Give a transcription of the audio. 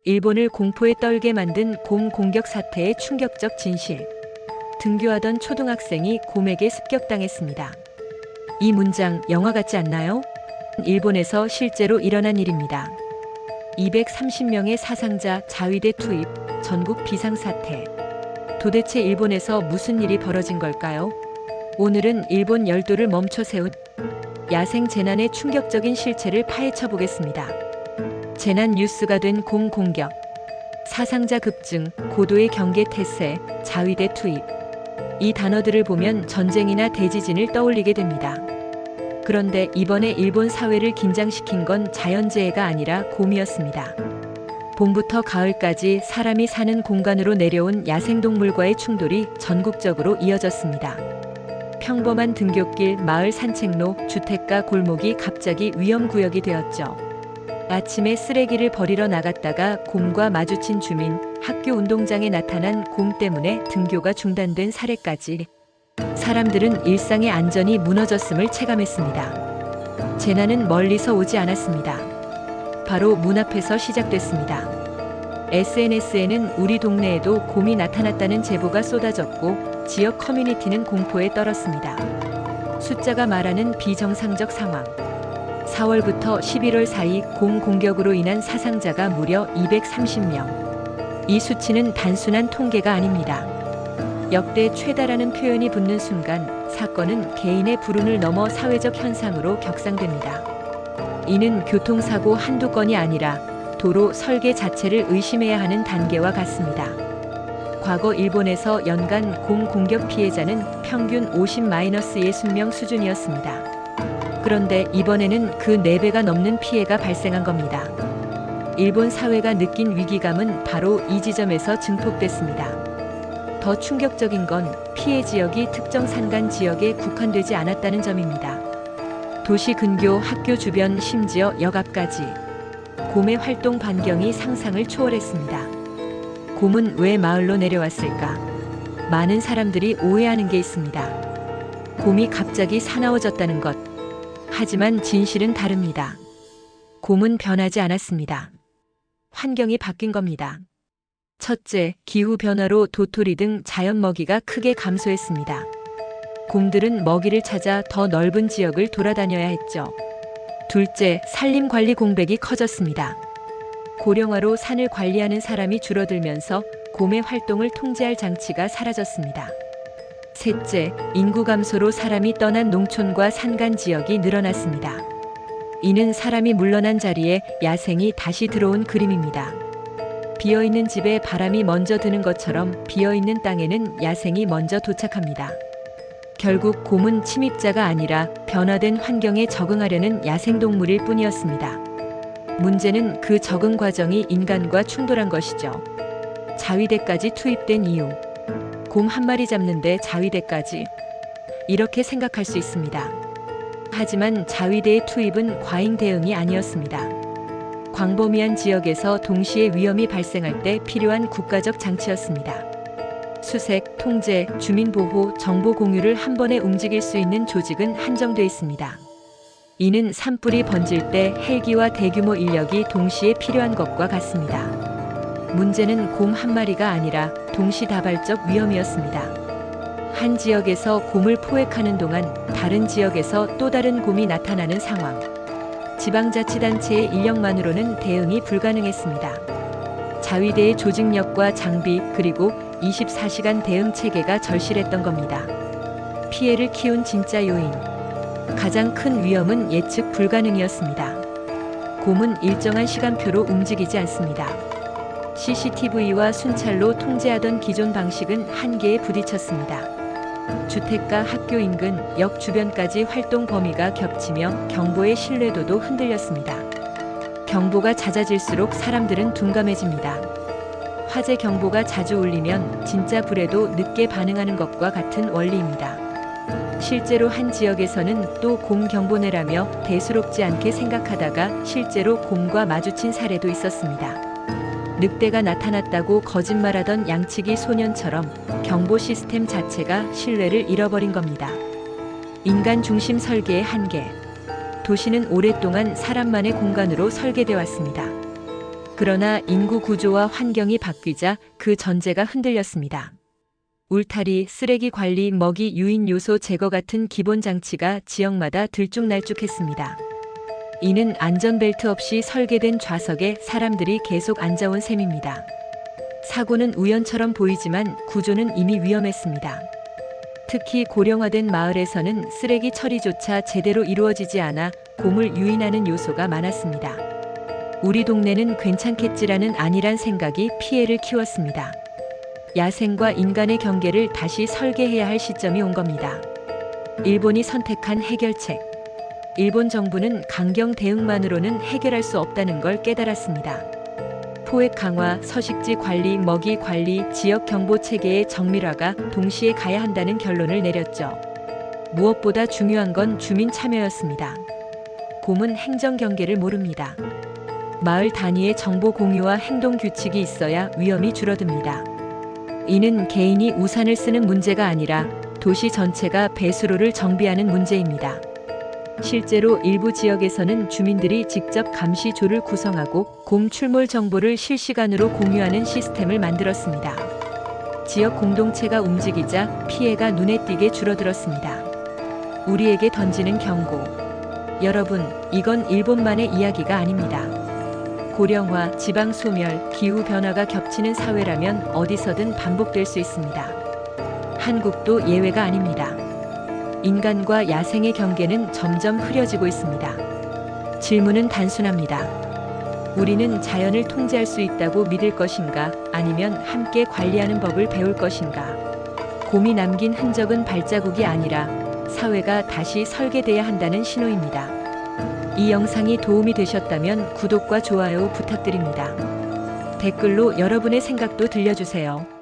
일본을 공포에 떨게 만든 곰 공격 사태의 충격적 진실. 등교하던 초등학생이 곰에게 습격당했습니다. 이 문장 영화 같지 않나요? 일본에서 실제로 일어난 일입니다. 230명의 사상자 자위대 투입, 전국 비상사태. 도대체 일본에서 무슨 일이 벌어진 걸까요? 오늘은 일본 열도를 멈춰 세운 야생 재난의 충격적인 실체를 파헤쳐 보겠습니다. 재난 뉴스가 된 곰 공격. 사상자 급증, 고도의 경계 태세, 자위대 투입. 이 단어들을 보면 전쟁이나 대지진을 떠올리게 됩니다. 그런데 이번에 일본 사회를 긴장시킨 건 자연재해가 아니라 곰이었습니다. 봄부터 가을까지 사람이 사는 공간으로 내려온 야생동물과의 충돌이 전국적으로 이어졌습니다. 평범한 등굣길, 마을 산책로, 주택가 골목이 갑자기 위험구역이 되었죠. 아침에 쓰레기를 버리러 나갔다가 곰과 마주친 주민, 학교 운동장에 나타난 곰 때문에 등교가 중단된 사례까지. 사람들은 일상의 안전이 무너졌음을 체감했습니다. 재난은 멀리서 오지 않았습니다. 바로 문 앞에서 시작됐습니다. SNS에는 우리 동네에도 곰이 나타났다는 제보가 쏟아졌고 지역 커뮤니티는 공포에 떨었습니다. 숫자가 말하는 비정상적 상황. 4월부터 11월 사이 곰 공격으로 인한 사상자가 무려 230명. 이 수치는 단순한 통계가 아닙니다. 역대 최다라는 표현이 붙는 순간 사건은 개인의 불운을 넘어 사회적 현상으로 격상됩니다. 이는 교통사고 한두 건이 아니라 도로 설계 자체를 의심해야 하는 단계와 같습니다. 과거 일본에서 연간 곰 공격 피해자는 평균 50-60명 수준이었습니다. 그런데 이번에는 그 4배가 넘는 피해가 발생한 겁니다. 일본 사회가 느낀 위기감은 바로 이 지점에서 증폭됐습니다. 더 충격적인 건 피해 지역이 특정 산간 지역에 국한되지 않았다는 점입니다. 도시 근교, 학교 주변, 심지어 역 앞까지. 곰의 활동 반경이 상상을 초월했습니다. 곰은 왜 마을로 내려왔을까? 많은 사람들이 오해하는 게 있습니다. 곰이 갑자기 사나워졌다는 것. 하지만 진실은 다릅니다. 곰은 변하지 않았습니다. 환경이 바뀐 겁니다. 첫째, 기후변화로 도토리 등 자연 먹이가 크게 감소했습니다. 곰들은 먹이를 찾아 더 넓은 지역을 돌아다녀야 했죠. 둘째, 산림관리 공백이 커졌습니다. 고령화로 산을 관리하는 사람이 줄어들면서 곰의 활동을 통제할 장치가 사라졌습니다. 셋째, 인구 감소로 사람이 떠난 농촌과 산간 지역이 늘어났습니다. 이는 사람이 물러난 자리에 야생이 다시 들어온 그림입니다. 비어있는 집에 바람이 먼저 드는 것처럼 비어있는 땅에는 야생이 먼저 도착합니다. 결국 곰은 침입자가 아니라 변화된 환경에 적응하려는 야생동물일 뿐이었습니다. 문제는 그 적응 과정이 인간과 충돌한 것이죠. 자위대까지 투입된 이유. 곰 한 마리 잡는데 자위대까지. 이렇게 생각할 수 있습니다. 하지만 자위대의 투입은 과잉 대응이 아니었습니다. 광범위한 지역에서 동시에 위험이 발생할 때 필요한 국가적 장치였습니다. 수색, 통제, 주민보호, 정보 공유를 한 번에 움직일 수 있는 조직은 한정돼 있습니다. 이는 산불이 번질 때 헬기와 대규모 인력이 동시에 필요한 것과 같습니다. 문제는 곰 한 마리가 아니라 동시다발적 위험이었습니다. 한 지역에서 곰을 포획하는 동안 다른 지역에서 또 다른 곰이 나타나는 상황. 지방자치단체의 인력만으로는 대응이 불가능했습니다. 자위대의 조직력과 장비 그리고 24시간 대응 체계가 절실했던 겁니다. 피해를 키운 진짜 요인. 가장 큰 위험은 예측 불가능이었습니다. 곰은 일정한 시간표로 움직이지 않습니다. CCTV와 순찰로 통제하던 기존 방식은 한계에 부딪혔습니다. 주택가, 학교 인근, 역 주변까지 활동 범위가 겹치며 경보의 신뢰도도 흔들렸습니다. 경보가 잦아질수록 사람들은 둔감해집니다. 화재 경보가 자주 울리면 진짜 불에도 늦게 반응하는 것과 같은 원리입니다. 실제로 한 지역에서는 또 곰 경보네라며 대수롭지 않게 생각하다가 실제로 곰과 마주친 사례도 있었습니다. 늑대가 나타났다고 거짓말하던 양치기 소년처럼 경보 시스템 자체가 신뢰를 잃어버린 겁니다. 인간 중심 설계의 한계. 도시는 오랫동안 사람만의 공간으로 설계되어 왔습니다. 그러나 인구 구조와 환경이 바뀌자 그 전제가 흔들렸습니다. 울타리, 쓰레기 관리, 먹이, 유인 요소 제거 같은 기본 장치가 지역마다 들쭉날쭉했습니다. 이는 안전벨트 없이 설계된 좌석에 사람들이 계속 앉아온 셈입니다. 사고는 우연처럼 보이지만 구조는 이미 위험했습니다. 특히 고령화된 마을에서는 쓰레기 처리조차 제대로 이루어지지 않아 곰을 유인하는 요소가 많았습니다. 우리 동네는 괜찮겠지라는 안일한 생각이 피해를 키웠습니다. 야생과 인간의 경계를 다시 설계해야 할 시점이 온 겁니다. 일본이 선택한 해결책. 일본 정부는 강경 대응만으로는 해결할 수 없다는 걸 깨달았습니다. 포획 강화, 서식지 관리, 먹이 관리, 지역 경보 체계의 정밀화가 동시에 가야 한다는 결론을 내렸죠. 무엇보다 중요한 건 주민 참여였습니다. 곰은 행정 경계를 모릅니다. 마을 단위의 정보 공유와 행동 규칙이 있어야 위험이 줄어듭니다. 이는 개인이 우산을 쓰는 문제가 아니라 도시 전체가 배수로를 정비하는 문제입니다. 실제로 일부 지역에서는 주민들이 직접 감시조를 구성하고 곰 출몰 정보를 실시간으로 공유하는 시스템을 만들었습니다. 지역 공동체가 움직이자 피해가 눈에 띄게 줄어들었습니다. 우리에게 던지는 경고. 여러분, 이건 일본만의 이야기가 아닙니다. 고령화, 지방 소멸, 기후 변화가 겹치는 사회라면 어디서든 반복될 수 있습니다. 한국도 예외가 아닙니다. 인간과 야생의 경계는 점점 흐려지고 있습니다. 질문은 단순합니다. 우리는 자연을 통제할 수 있다고 믿을 것인가, 아니면 함께 관리하는 법을 배울 것인가? 곰이 남긴 흔적은 발자국이 아니라 사회가 다시 설계돼야 한다는 신호입니다. 이 영상이 도움이 되셨다면 구독과 좋아요 부탁드립니다. 댓글로 여러분의 생각도 들려주세요.